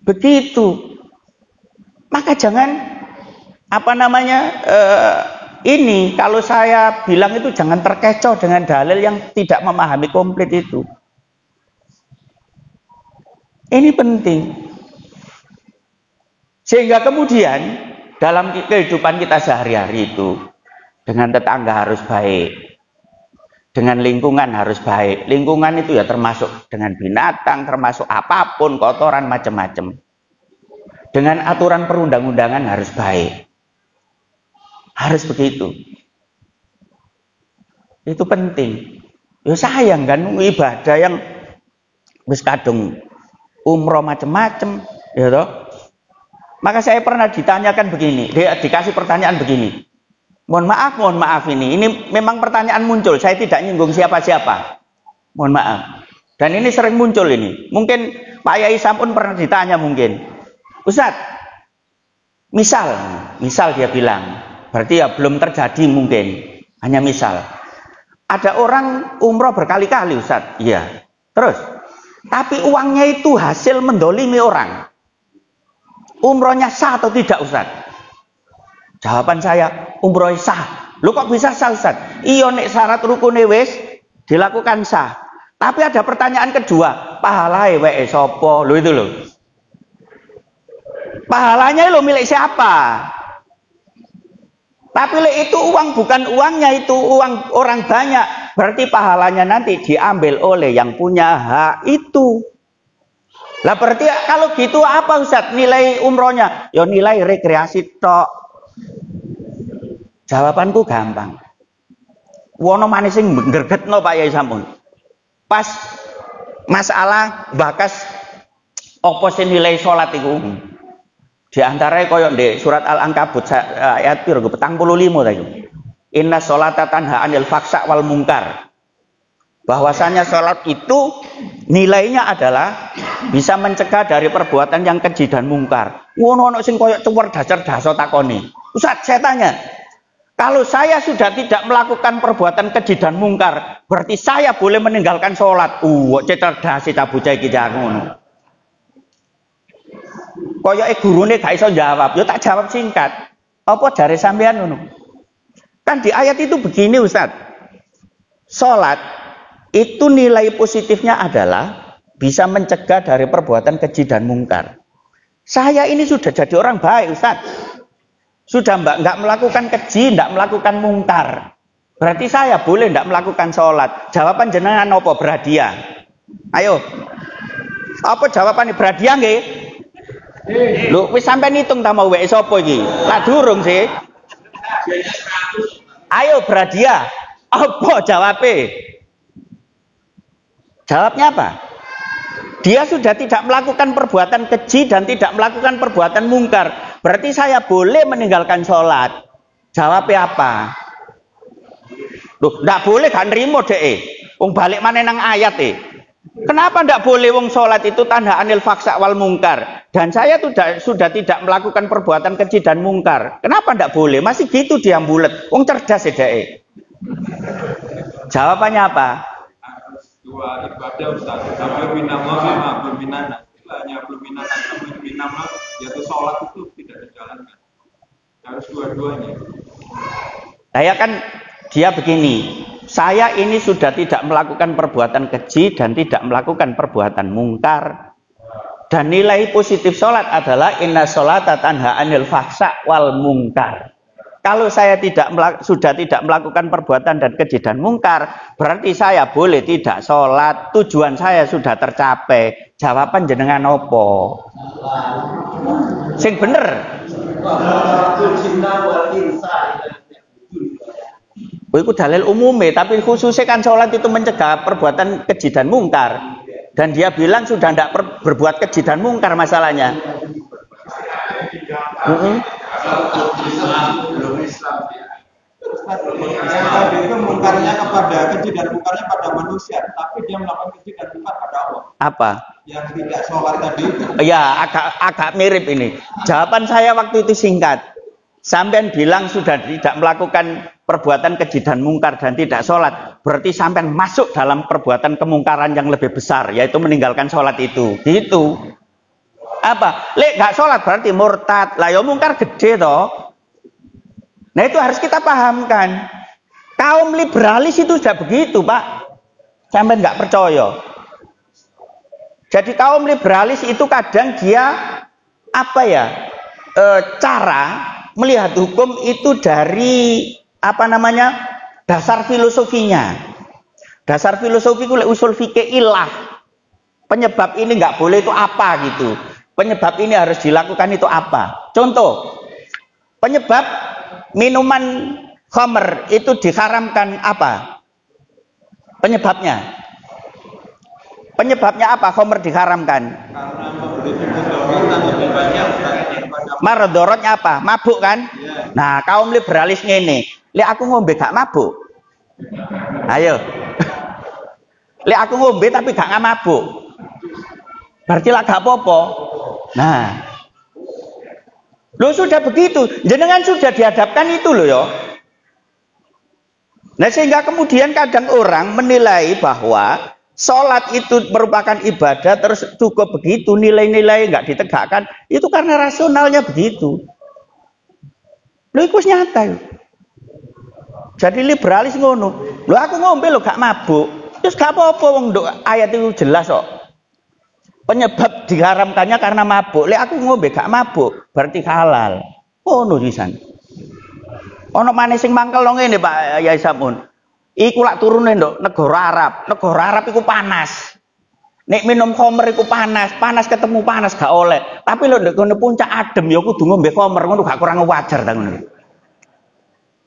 Begitu. Maka jangan ini kalau saya bilang itu jangan terkecoh dengan dalil yang tidak memahami komplit itu. Ini penting. Sehingga kemudian dalam kehidupan kita sehari-hari itu dengan tetangga harus baik, dengan lingkungan harus baik. Lingkungan itu ya termasuk dengan binatang, termasuk apapun, kotoran macam-macam. Dengan aturan perundang-undangan harus baik. Harus begitu. Itu penting. Ya sayang kan ibadah yang wis kadung umroh macam-macam, ya toh. Maka saya pernah ditanyakan begini, dikasih pertanyaan begini. Mohon maaf ini memang pertanyaan muncul. Saya tidak nyinggung siapa-siapa. Mohon maaf. Dan ini sering muncul ini. Mungkin Pak Yai Sam pun pernah ditanya mungkin. Ustadz, misal dia bilang, berarti ya belum terjadi mungkin, hanya misal. Ada orang umroh berkali-kali Ustadz, iya. Terus, tapi uangnya itu hasil mendolimi orang. Umrohnya sah atau tidak Ustadz? Jawaban saya, umroh sah. Lu kok bisa sah Ustadz? Iya nek syarat rukune wis dilakukan sah. Tapi ada pertanyaan kedua, pahalae wae sapa? Lho itu loh. Pahalanya lo milik siapa? Tapi itu uang bukan uangnya, itu uang orang banyak. Berarti pahalanya nanti diambil oleh yang punya hak itu. Lah berarti kalau gitu apa Ustaz nilai umrohnya? Ya nilai rekreasi tok. Jawabanku gampang. Wono maneh sing nggergetno Pak Yai sampun. Pas masalah bakas opo sing nilai salat iku. Di antara koyok di surat Al-Ankabut ayat 45 tadi. Inna sholata tanha anil faksa wal mungkar. Bahwasanya sholat itu nilainya adalah bisa mencegah dari perbuatan yang keji dan mungkar. Wono sing koyok cerdas takoni. Ustaz, saya tanya, kalau saya sudah tidak melakukan perbuatan keji dan mungkar, berarti saya boleh meninggalkan sholat. Cerdas ta bocah iki ngono. Koyoke gurune gak iso jawab, yo tak jawab singkat. Apa jare sampean ngono? Kan di ayat itu begini Ustaz. Salat itu nilai positifnya adalah bisa mencegah dari perbuatan keji dan mungkar. Saya ini sudah jadi orang baik Ustaz. Sudah enggak melakukan keji, enggak melakukan mungkar. Berarti saya boleh enggak melakukan salat. Jawaban jenengan apa? Berhadiah. Ayo. Apa jawabannya? Berhadiah nggih? Lho wis sampean hitung ta mau wek sapa iki? Lah durung sih. Ayo berhadiah. Apa jawabe? Jawabnya apa? Dia sudah tidak melakukan perbuatan keji dan tidak melakukan perbuatan mungkar. Berarti saya boleh meninggalkan sholat. Jawabnya apa? Loh, ndak boleh kan nrimo dek. Wong balik maneh nang ayat Kenapa ndak boleh wong sholat itu tanda anil faksa wal mungkar? Dan saya sudah tidak melakukan perbuatan keji dan mungkar. Kenapa ndak boleh? Masih gitu dia bulet. Wong cerdas dek. Jawabannya apa? Dua ibadah Ustaz. Tapi minamah sama berminana. Hanya berminana sama minamah, yaitu sholat itu tidak dijalankan. Harus dua-duanya. Saya kan dia begini. Saya ini sudah tidak melakukan perbuatan keji dan tidak melakukan perbuatan mungkar. Dan nilai positif sholat adalah inna sholata tanha anil faksa wal mungkar. Kalau saya sudah tidak melakukan perbuatan dan keji dan mungkar, berarti saya boleh tidak sholat. Tujuan saya sudah tercapai. Jawaban jenengan opo? Sing bener. Itu dalil umumnya, tapi khususnya kan sholat itu mencegah perbuatan keji dan mungkar. Dan dia bilang sudah tidak berbuat keji dan mungkar masalahnya. Tadi itu mungkarnya kepada keji dan mungkarnya pada manusia, tapi dia melakukan keji dan mungkar pada Allah. Apa? yang tidak sholat tadi. Ya, agak mirip ini. Jawaban saya waktu itu singkat. Sampean bilang sudah tidak melakukan perbuatan keji dan mungkar dan tidak sholat, berarti sampean masuk dalam perbuatan kemungkaran yang lebih besar, yaitu meninggalkan sholat itu. Gitu. Apa? Lek gak sholat berarti murtad. Lah ya mungkar gede toh. Nah itu harus kita pahamkan. Kaum liberalis itu sudah begitu, Pak. Sampean nggak percaya. Jadi kaum liberalis itu kadang dia apa ya? Cara melihat hukum itu dari apa namanya? Dasar filosofinya. Dasar filosofi itu usul fikih ilah. Penyebab ini nggak boleh itu apa gitu. Penyebab ini harus dilakukan itu apa? Contoh, penyebab minuman khamr itu diharamkan apa? Penyebabnya? Penyebabnya apa khamr diharamkan? Karena memberi kemudahan lebih banyak daripada Marodorotnya apa? Mabuk kan? Nah, kaum liberalis ini, lihat aku ngombe gak mabuk. Ayo. Lihat aku ngombe tapi gak mabuk. Berarti lah gak apa-apa. Nah. Loh sudah begitu. Jenengan sudah dihadapkan itu loh ya. Nah sehingga kemudian kadang orang menilai bahwa sholat itu merupakan ibadah terus cukup begitu, nilai-nilai nggak ditegakkan, itu karena rasionalnya begitu. Loh itu nyata. Jadi liberalis ngono. Loh aku ngombe lo gak mabuk. Terus gak apa-apa wong ayat itu jelas kok. Penyebab diharamkannya karena mabuk. Lek aku ngombe gak mabuk, berarti halal. Oh nulisan. Ono maneh sing mangkel ngene Pak Yai Samun. Iku lak turune nduk negara Arab. Negara Arab iku panas. Nek minum khamr iku panas, panas ketemu panas gak oleh. Tapi lho nduk kene puncak adem ya kudu ngombe khamr ngono gak kurang wajar ta ngono.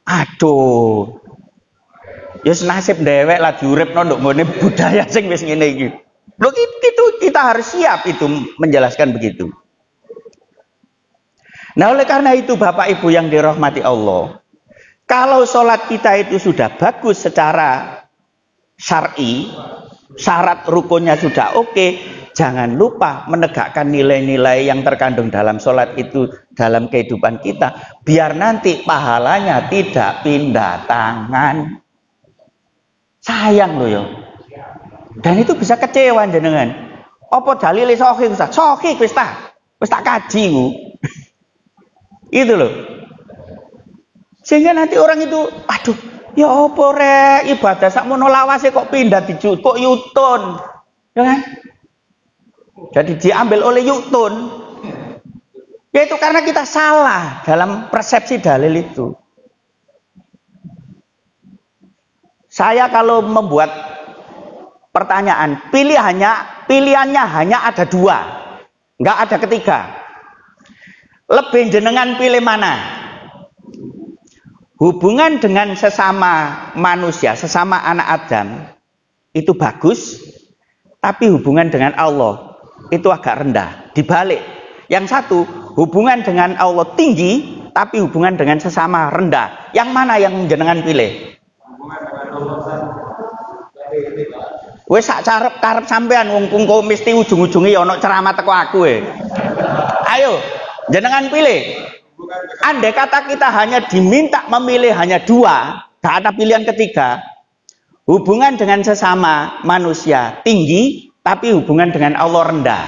Aduh. Ya nasib dhewek lagi uripno nduk ngene budaya sing wis ngene iki. Loh itu kita harus siap itu menjelaskan begitu. Nah oleh karena itu Bapak Ibu yang dirahmati Allah, kalau sholat kita itu sudah bagus secara syar'i, syarat rukunnya sudah oke, jangan lupa menegakkan nilai-nilai yang terkandung dalam sholat itu dalam kehidupan kita, biar nanti pahalanya tidak pindah tangan. Sayang loh ya. Dan itu bisa kecewa jenengan. Apa dalile sahih Ustaz? Sahih wis tak kaji ku. Itu loh. Sehingga nanti orang itu, aduh, ya apa rek ibadah sakmono lawase kok pindah kok yutun. Ya kan? Jadi diambil oleh yutun. Ya itu karena kita salah dalam persepsi dalil itu. Saya kalau membuat pertanyaan, pilihannya hanya ada dua, nggak ada ketiga. Lebih jenengan pilih mana? Hubungan dengan sesama manusia, sesama anak Adam itu bagus, tapi hubungan dengan Allah itu agak rendah. Dibalik, yang satu hubungan dengan Allah tinggi, tapi hubungan dengan sesama rendah. Yang mana yang jenengan pilih? hubungan dengan Allah. Wes sak karep sampean wong kungko mesti ujung-ujunge ya ana ceramah teko aku e. Ayo, jenengan pilih. Andai kata kita hanya diminta memilih hanya dua, gak ada pilihan ketiga. Hubungan dengan sesama manusia tinggi, tapi hubungan dengan Allah rendah.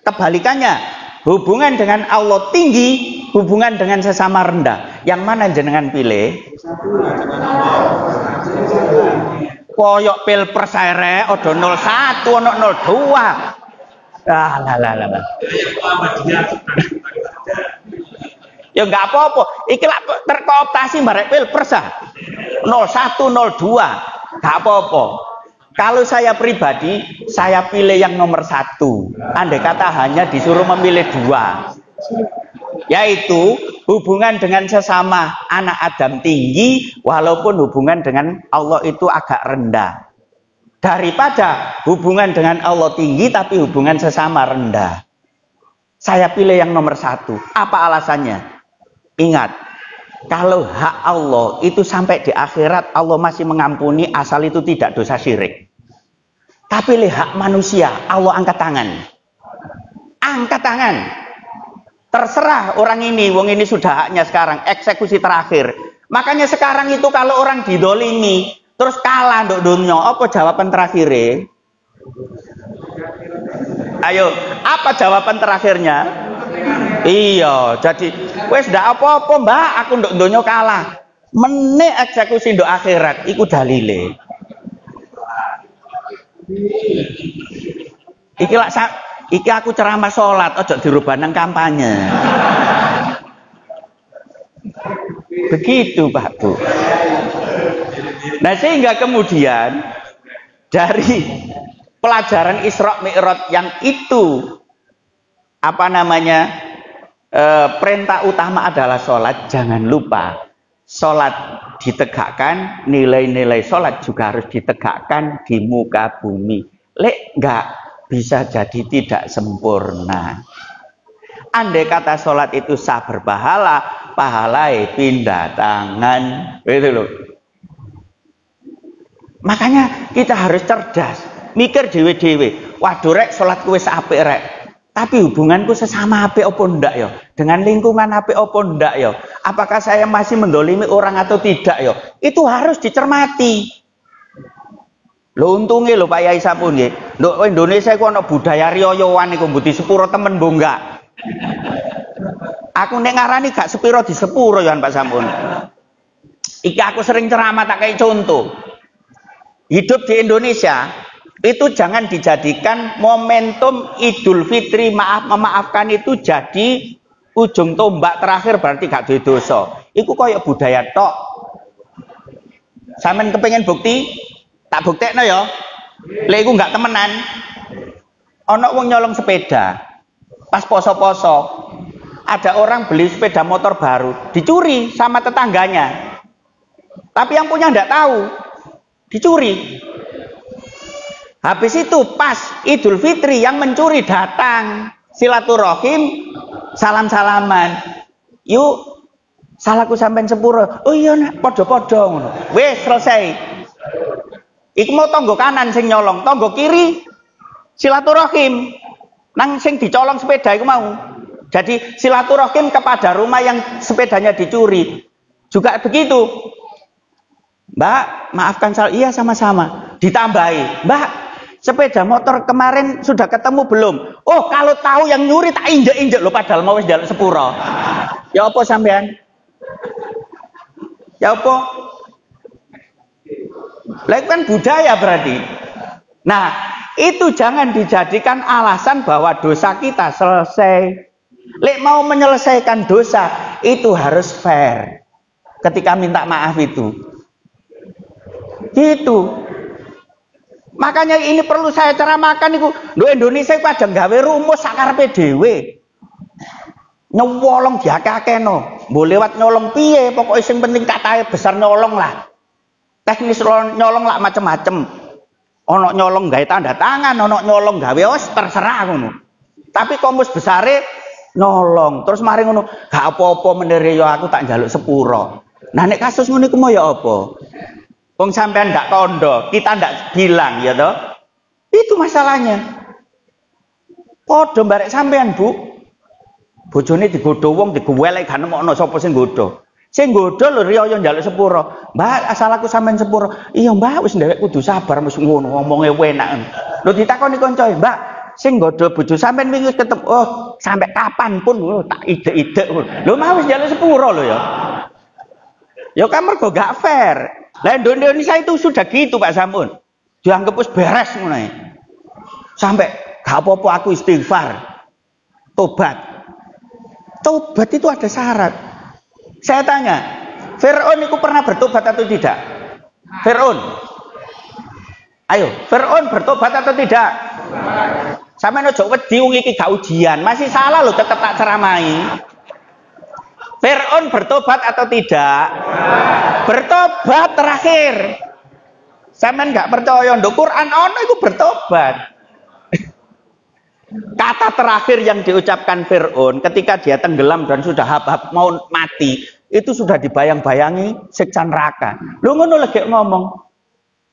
Kebalikannya, hubungan dengan Allah tinggi, hubungan dengan sesama rendah. Yang mana jenengan pilih? Koyok pilpres ae odo 01 ono 02. Lah. Ya enggak apa-apa. Iki lak terkooptasi barek pilpres ah. 01 02. Enggak apa-apa. Kalau saya pribadi, saya pilih yang nomor 1. Andai kata hanya disuruh memilih 2. Yaitu hubungan dengan sesama anak Adam tinggi, walaupun hubungan dengan Allah itu agak rendah. Daripada hubungan dengan Allah tinggi tapi hubungan sesama rendah. Saya pilih yang nomor 1. Apa alasannya? Ingat, kalau hak Allah itu sampai di akhirat Allah masih mengampuni asal itu tidak dosa syirik. Tapi hak manusia, Allah angkat tangan. Angkat tangan. Terserah orang ini, wong ini sudah haknya sekarang, eksekusi terakhir. Makanya sekarang itu kalau orang didolimi, terus kalah nduk dunya, apa jawaban terakhirnya? Ayo, apa jawaban terakhirnya? Iya, jadi wes ndak apa-apa, Mbak, aku nduk dunya kalah. Meneh eksekusi nduk akhirat, iku dalile. Iki aku ceramah sholat, ojo dirubah nang kampanye. Begitu Pak Bu. Nah sehingga kemudian dari pelajaran Isra Mi'raj yang itu perintah utama adalah sholat. Jangan lupa sholat ditegakkan, nilai-nilai sholat juga harus ditegakkan di muka bumi. Lek enggak bisa jadi tidak sempurna. Andai kata sholat itu sah berpahala, pahalai pindah tangan, gitu loh. Makanya kita harus cerdas, mikir dewe-dewe. Waduh rek, sholat kuwi apik rek. Tapi hubunganku sesama apik apa ndak ya? Dengan lingkungan apik apa ndak ya? Apakah saya masih mendolimi orang atau tidak ya? Itu harus dicermati. Lho untungnya lho Pak Yai sampun nggih. Nduk Indonesia iku ana budaya riyoyowan iku mbuh disepuro temen mbok enggak. Aku nek ngarani gak sepiro di sepuro ya Pak sampun. Iki aku sering ceramah tak kayak contoh. Hidup di Indonesia itu jangan dijadikan momentum Idul Fitri, memaafkan itu jadi ujung tombak terakhir berarti gak duwe dosa. Iku koyo budaya tok. Sampeyan kepengin bukti? Tak buktekno ya. Lek iku enggak temenan. Ana wong nyolong sepeda. Pas poso-poso, ada orang beli sepeda motor baru, dicuri sama tetangganya. Tapi yang punya enggak tahu. Dicuri. Habis itu pas Idul Fitri yang mencuri datang, silaturahim, salam-salaman. Yuk, salahku sampean sepuro. Oh iya nak, padha-padha ngono. Wis selesai. Iku mau tonggo kanan sing nyolong, tonggo kiri silaturahim. Nang sing dicolong sepeda iku mau. Jadi silaturahim kepada rumah yang sepedanya dicuri. Juga begitu. Mbak, maafkan saya. Iya sama-sama. Ditambahi. Mbak, sepeda motor kemarin sudah ketemu belum? Oh, kalau tahu yang nyuri tak injek-injek lho padahal mau wis njaluk sepuro. Ya apa sampean? Ya apa? Lah kan budaya berarti. Nah, itu jangan dijadikan alasan bahwa dosa kita selesai. Lek mau menyelesaikan dosa itu harus fair. Ketika minta maaf itu. Gitu. Makanya ini perlu saya ceramahkan iku. Lho Indonesia iku aja gawe rumus sakarepe dhewe. Nyolong diakeh-akehno. Mbok lewat nyolong piye, pokoke sing penting katahe besar nyolong lah. Teknis nyolong lah macem-macem. Ono nyolong gawe tanda tangan, ono nyolong gawe wis terserah ngono. Tapi komus besare nyolong. Terus mari ngono, gak apa-apa menere yo aku tak njaluk sepuro. Nah nek kasus ngono iku mau ya apa? Wong sampean ndak tondo, kita ndak bilang ya toh. Itu masalahnya. Padha barek sampean, Bu. Bojone digodho wong digowelek gak nemokno sapa sing nggodho. Sing nggodho lho riyo njaluk sepuro. Mbak, asal aku sampean sepuro. Iya, Mbak, wis ndewek kudu sabar wis ngono ngomongnya enak. Lho ditakoni kancae, Mbak, sing nggodho bojo sampean wingi ketemu. Oh, sampai kapan pun tak ide-ide. Lho mau wis njaluk sepuro lho ya. Ya kan mergo gak fair. Lah Indonesia itu sudah gitu Pak Sampun. Dianggap wis beres ngono. Sampai gak apa-apa aku istighfar. Tobat. Tobat itu ada syarat. Saya tanya, Fir'aun itu pernah bertobat atau tidak? Fir'aun. Ayo, Fir'aun bertobat atau tidak? Sampai ojo wedi iki gak ujian, masih salah loh tetap tak ceramahi. Fir'aun bertobat atau tidak? Bertobat terakhir. Sampean gak percaya nduk Quran ono iku bertobat. Kata terakhir yang diucapkan Fir'aun ketika dia tenggelam dan sudah habab mau mati, itu sudah dibayang-bayangi siksa neraka. Lu ngono lagi ngomong,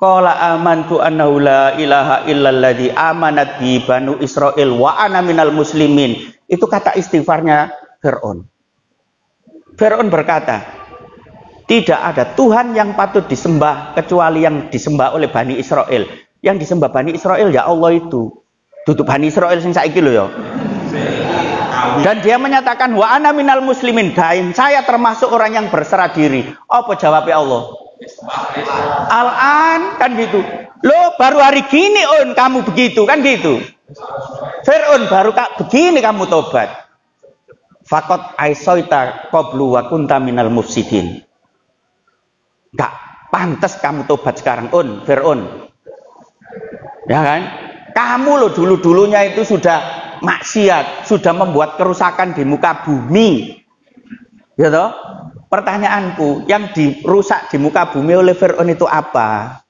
Qala amantu annahu la ilaha illalladzi amanat bi banu Israil wa ana minal muslimin. Itu kata istighfarnya Fir'aun. Fir'aun berkata, tidak ada Tuhan yang patut disembah kecuali yang disembah oleh Bani Israel. Yang disembah Bani Israel ya Allah itu. Tutup Bani Israel sing saiki lho ya. Dan dia menyatakan wa ana minal muslimin, dan saya termasuk orang yang berserah diri. Apa jawabnya Allah? Al-an kan gitu. Lo baru hari gini kamu begitu kan gitu. Fir'aun baru begini kamu tobat. Faqad aisaita qablu wa kunta minal mufsidin. Enggak pantas kamu tobat sekarang Fir'aun. Ya kan? Kamu lo dulu-dulunya itu sudah maksiat, sudah membuat kerusakan di muka bumi. Ya toh? Pertanyaanku, yang dirusak di muka bumi oleh Fir'aun itu apa?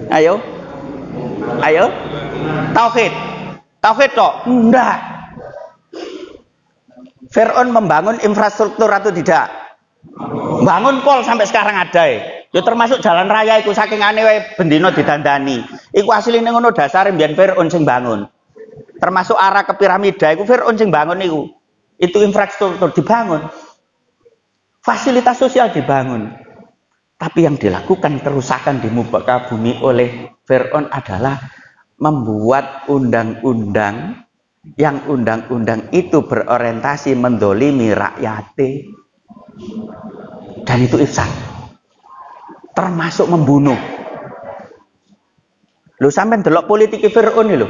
Ayo. Ayo. Tauhid. Tauhid toh? Enggak. Fir'aun membangun infrastruktur atau tidak? Bangun pol sampai sekarang ada ya termasuk jalan raya itu saking aneh wae bendino didandani. Iku asline ngono dasare mbiyen Fir'aun sing bangun. Termasuk arah ke piramida iku Fir'aun sing bangun iku. Itu infrastruktur dibangun. Fasilitas sosial dibangun. Tapi yang dilakukan kerusakan di muka bumi oleh Fir'aun adalah membuat undang-undang yang undang-undang itu berorientasi mendolimi rakyate. Dan itu ifsad. Termasuk membunuh. Lho sampean delok politik Fir'aun lho.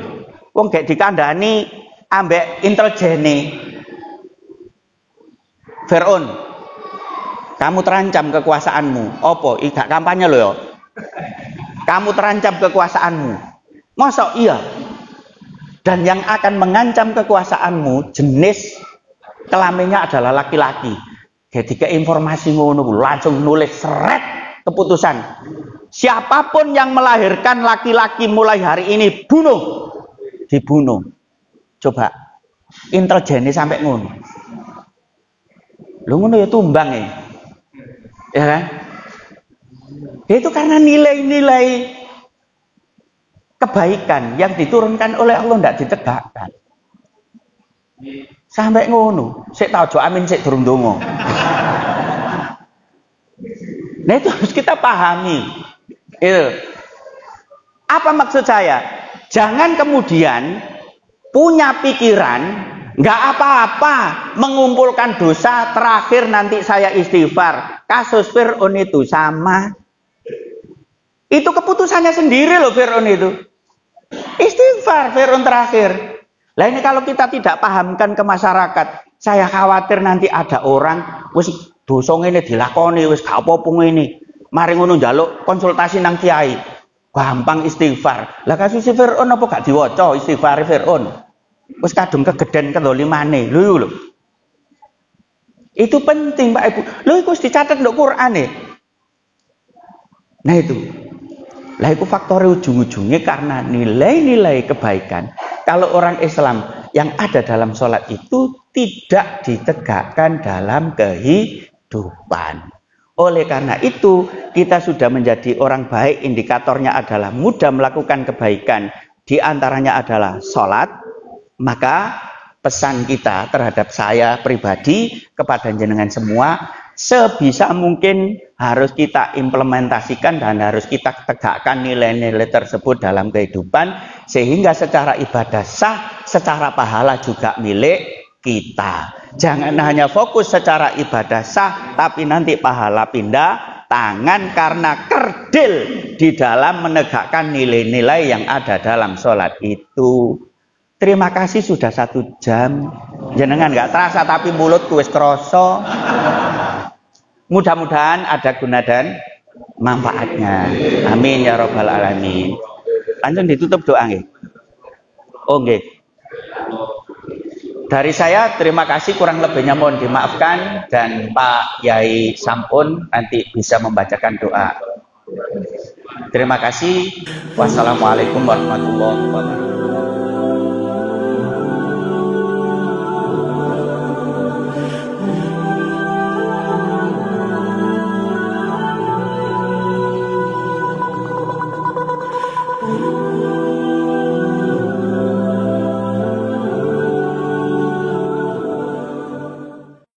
Wong gak dikandani ambek intelejene. Fir'aun, kamu terancam kekuasaanmu. Apa? Gak kampanye lho ya. Kamu terancam kekuasaanmu. Masa iya? Dan yang akan mengancam kekuasaanmu jenis kelaminnya adalah laki-laki. Ketika informasi ngono langsung nulis seret keputusan. Siapapun yang melahirkan laki-laki mulai hari ini bunuh. Dibunuh. Coba intelijene sampai ngono. Lu ngono ya tumbang ya. Ya kan? Itu karena nilai-nilai kebaikan yang diturunkan oleh Allah tidak ditegakkan. Sampai ngono, sik tau aja amin sik durung donga. Nah itu harus kita pahami. Itu. Apa maksud saya? Jangan kemudian punya pikiran nggak apa-apa mengumpulkan dosa terakhir nanti saya istighfar. Kasus Fir'aun itu sama. Itu keputusannya sendiri loh Fir'aun itu. Istighfar Fir'aun terakhir. Lah ini kalau kita tidak pahamkan ke masyarakat, saya khawatir nanti ada orang wis dosa ngene dilakoni wis gak apa-apa ngene. Mari ngono njaluk konsultasi nang kiai. Gampang istighfar. Lah kasus Fir'aun apa gak diwaca istighfar Fir'aun? Wis kadung kegeden kendolimane. Lho. Itu penting Pak Ibu. Lho iku wis dicatet nduk Quran e. Nah itu. Lah itu faktor ujung-ujungnya karena nilai-nilai kebaikan. Kalau orang Islam yang ada dalam sholat itu tidak ditegakkan dalam kehidupan. Oleh karena itu kita sudah menjadi orang baik, indikatornya adalah mudah melakukan kebaikan. Di antaranya adalah sholat. Maka pesan kita terhadap saya pribadi kepada jenengan semua, sebisa mungkin harus kita implementasikan dan harus kita tegakkan nilai-nilai tersebut dalam kehidupan sehingga secara ibadah sah, secara pahala juga milik kita. Jangan hanya fokus secara ibadah sah tapi nanti pahala pindah tangan karena kerdil di dalam menegakkan nilai-nilai yang ada dalam sholat itu. Terima kasih sudah 1 jam. Jenengan nggak terasa tapi mulutku wis kerasa. Mudah-mudahan ada guna dan manfaatnya. Amin ya rabbal alamin. Langsung ditutup doa nggih. Oh nggih. Dari saya terima kasih, kurang lebihnya mohon dimaafkan dan Pak Yai Sampun nanti bisa membacakan doa. Terima kasih. Wassalamualaikum warahmatullahi wabarakatuh.